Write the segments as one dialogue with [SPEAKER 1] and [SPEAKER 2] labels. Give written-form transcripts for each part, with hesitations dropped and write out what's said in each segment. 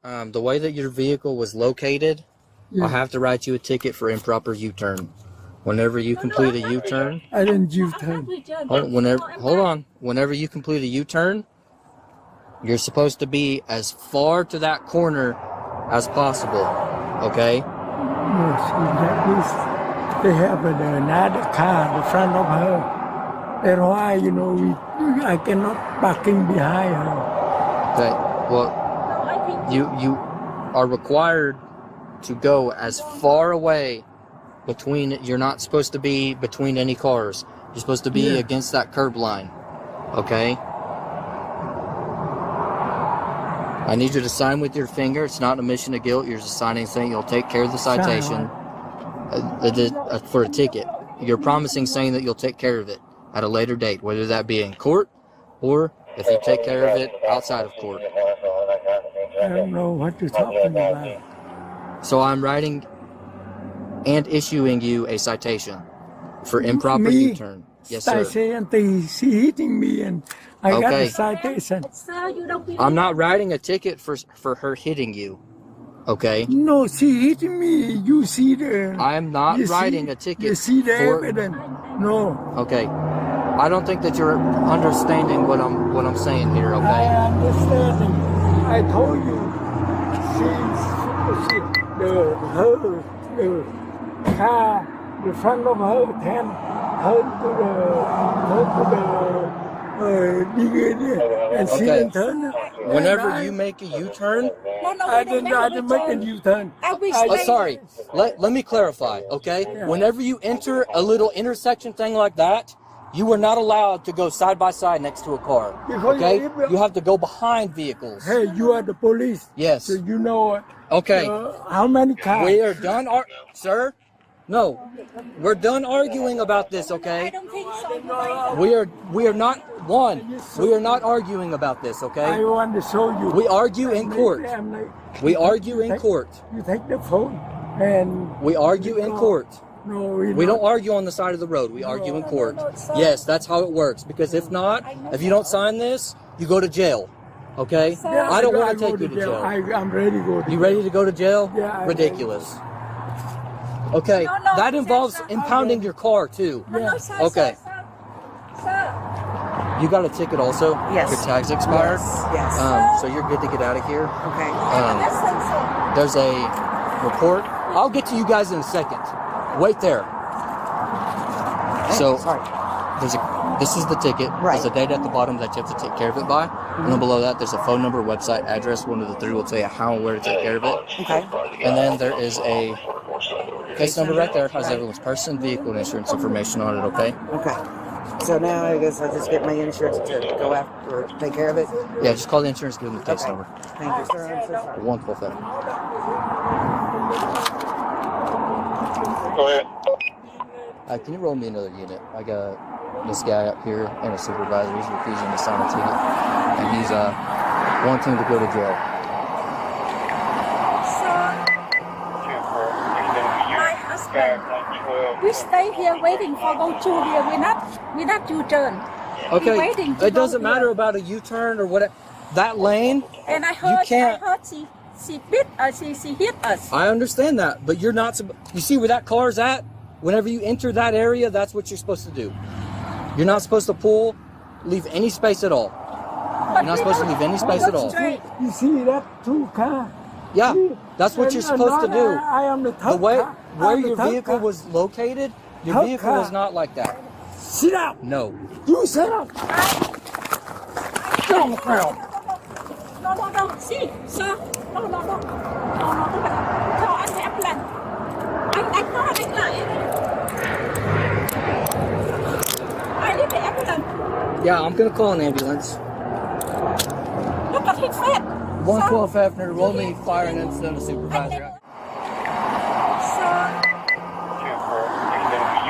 [SPEAKER 1] The way that your vehicle was located, I'll have to write you a ticket for improper U-turn. Whenever you complete a U-turn,
[SPEAKER 2] I didn't U-turn.
[SPEAKER 1] Hold on. Whenever you complete a U-turn, you're supposed to be as far to that corner as possible. Okay?
[SPEAKER 2] No, see, that is, they have another car in front of her. That's why, you know, I cannot parking behind her.
[SPEAKER 1] Okay. Well, you are required to go as far away between. You're not supposed to be between any cars. You're supposed to be against that curb line. Okay? I need you to sign with your finger. It's not an admission of guilt. You're just signing saying you'll take care of the citation for a ticket. You're promising saying that you'll take care of it at a later date, whether that be in court or if you take care of it outside of court.
[SPEAKER 2] I don't know what you're talking about.
[SPEAKER 1] So I'm writing and issuing you a citation for improper U-turn. Yes, sir.
[SPEAKER 2] She hitting me and I got a citation.
[SPEAKER 1] I'm not writing a ticket for her hitting you. Okay?
[SPEAKER 2] No, she hitting me. You see the...
[SPEAKER 1] I am not writing a ticket.
[SPEAKER 2] You see the evidence? No.
[SPEAKER 1] Okay. I don't think that you're understanding what I'm saying here, okay?
[SPEAKER 2] I understand. I told you. The car, the front of her can hurt to the and she didn't turn.
[SPEAKER 1] Whenever you make a U-turn,
[SPEAKER 2] I didn't make a U-turn.
[SPEAKER 1] Sorry. Let me clarify, okay?
[SPEAKER 2] Yeah.
[SPEAKER 1] Whenever you enter a little intersection thing like that, you are not allowed to go side by side next to a car. Okay? You have to go behind vehicles.
[SPEAKER 2] Hey, you are the police.
[SPEAKER 1] Yes.
[SPEAKER 2] So you know
[SPEAKER 1] okay.
[SPEAKER 2] How many cars?
[SPEAKER 1] We are done, sir. No, we're done arguing about this. Okay.
[SPEAKER 3] I don't think so.
[SPEAKER 1] We are not We are not arguing about this. Okay.
[SPEAKER 2] I want to show you.
[SPEAKER 1] We argue in court. We argue in court.
[SPEAKER 2] You take the phone and.
[SPEAKER 1] We argue in court.
[SPEAKER 2] No,
[SPEAKER 1] we don't argue on the side of the road. We argue in court. Yes, that's how it works. Because if not, if you don't sign this, you go to jail. Okay?
[SPEAKER 2] Yeah,
[SPEAKER 1] I don't want to take you to jail.
[SPEAKER 2] I'm ready to go to jail.
[SPEAKER 1] You ready to go to jail?
[SPEAKER 2] Yeah.
[SPEAKER 1] Ridiculous. Okay, that involves impounding your car too.
[SPEAKER 2] Yeah.
[SPEAKER 1] Okay. You got a ticket also?
[SPEAKER 4] Yes.
[SPEAKER 1] Your tag's expired?
[SPEAKER 4] Yes.
[SPEAKER 1] So you're good to get out of here.
[SPEAKER 4] Okay.
[SPEAKER 1] There's a report. I'll get to you guys in a second. Wait there. So, this is the ticket.
[SPEAKER 4] Right.
[SPEAKER 1] There's a date at the bottom that you have to take care of it by. And then below that, there's a phone number, website, address. One of the three will tell you how and where to take care of it.
[SPEAKER 4] Okay.
[SPEAKER 1] And then there is a case number right there. Has everyone's person, vehicle, and insurance information on it, okay?
[SPEAKER 4] Okay. So now I guess I just get my insurance to go after or take care of it?
[SPEAKER 1] Yeah, just call the insurance, give them the case number.
[SPEAKER 4] Thank you, sir. I'm so sorry.
[SPEAKER 1] Wonderful thing.
[SPEAKER 5] Go ahead.
[SPEAKER 1] Can you roll me another unit? I got this guy up here and a supervisor. He's refusing to sign a ticket. And he's wanting to go to jail.
[SPEAKER 3] My husband, we stay here waiting for go to here. We not U-turn.
[SPEAKER 1] Okay, it doesn't matter about a U-turn or what. That lane,
[SPEAKER 3] and I heard
[SPEAKER 1] you can't.
[SPEAKER 3] She hit us.
[SPEAKER 1] I understand that, but you're not. You see where that car's at? Whenever you enter that area, that's what you're supposed to do. You're not supposed to leave any space at all. You're not supposed to leave any space at all.
[SPEAKER 2] You see that two car?
[SPEAKER 1] Yeah, that's what you're supposed to do.
[SPEAKER 2] I am the
[SPEAKER 1] The way where your vehicle was located, your vehicle was not like that.
[SPEAKER 2] Sit down.
[SPEAKER 1] No.
[SPEAKER 2] You sit up. Get on the ground.
[SPEAKER 3] No. See, sir. No. Call an ambulance. Anh có đánh lại. I need the ambulance.
[SPEAKER 1] Yeah, I'm gonna call an ambulance.
[SPEAKER 3] Look at his head.
[SPEAKER 1] 112 Hefner, roll me fire and incident supervisor.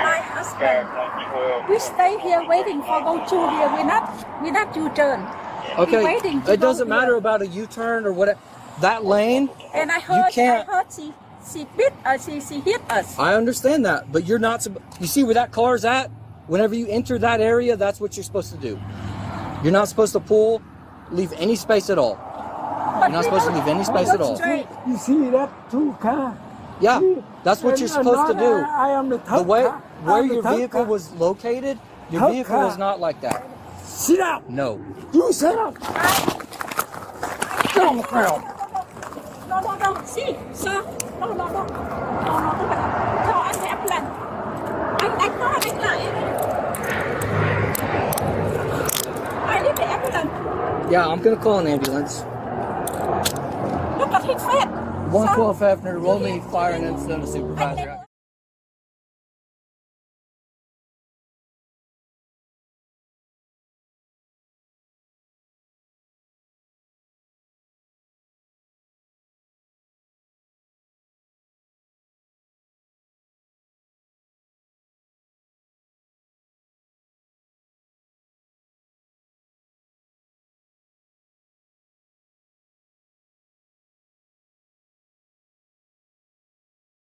[SPEAKER 3] My husband, we stay here waiting for go to here. We not U-turn.
[SPEAKER 1] Okay, it doesn't matter about a U-turn or what. That lane,
[SPEAKER 3] and I heard,
[SPEAKER 1] you can't.
[SPEAKER 3] She hit us.
[SPEAKER 1] I understand that, but you're not. You see where that car's at? Whenever you enter that area, that's what you're supposed to do. You're not supposed to leave any space at all. You're not supposed to leave any space at all.
[SPEAKER 2] You see that two car?
[SPEAKER 1] Yeah,
[SPEAKER 2] See?
[SPEAKER 1] that's what you're supposed to
[SPEAKER 2] And
[SPEAKER 1] do.
[SPEAKER 2] I am the
[SPEAKER 1] The
[SPEAKER 2] third
[SPEAKER 1] way
[SPEAKER 2] car.
[SPEAKER 1] where
[SPEAKER 2] I'm the
[SPEAKER 1] your
[SPEAKER 2] third
[SPEAKER 1] vehicle
[SPEAKER 2] car.
[SPEAKER 1] was located, your
[SPEAKER 2] Third
[SPEAKER 1] vehicle was
[SPEAKER 2] car.
[SPEAKER 1] not like that.
[SPEAKER 2] Sit down.
[SPEAKER 1] No.
[SPEAKER 2] You sit up. Get on the ground.
[SPEAKER 3] No. See, sir. No. Các bạn cho anh em lần. Anh đánh nó đánh lại. I need the ambulance.
[SPEAKER 1] Yeah, I'm gonna call an ambulance.
[SPEAKER 3] Look at his face.
[SPEAKER 1] 112 Hefner, roll me fire and incident of supervisor.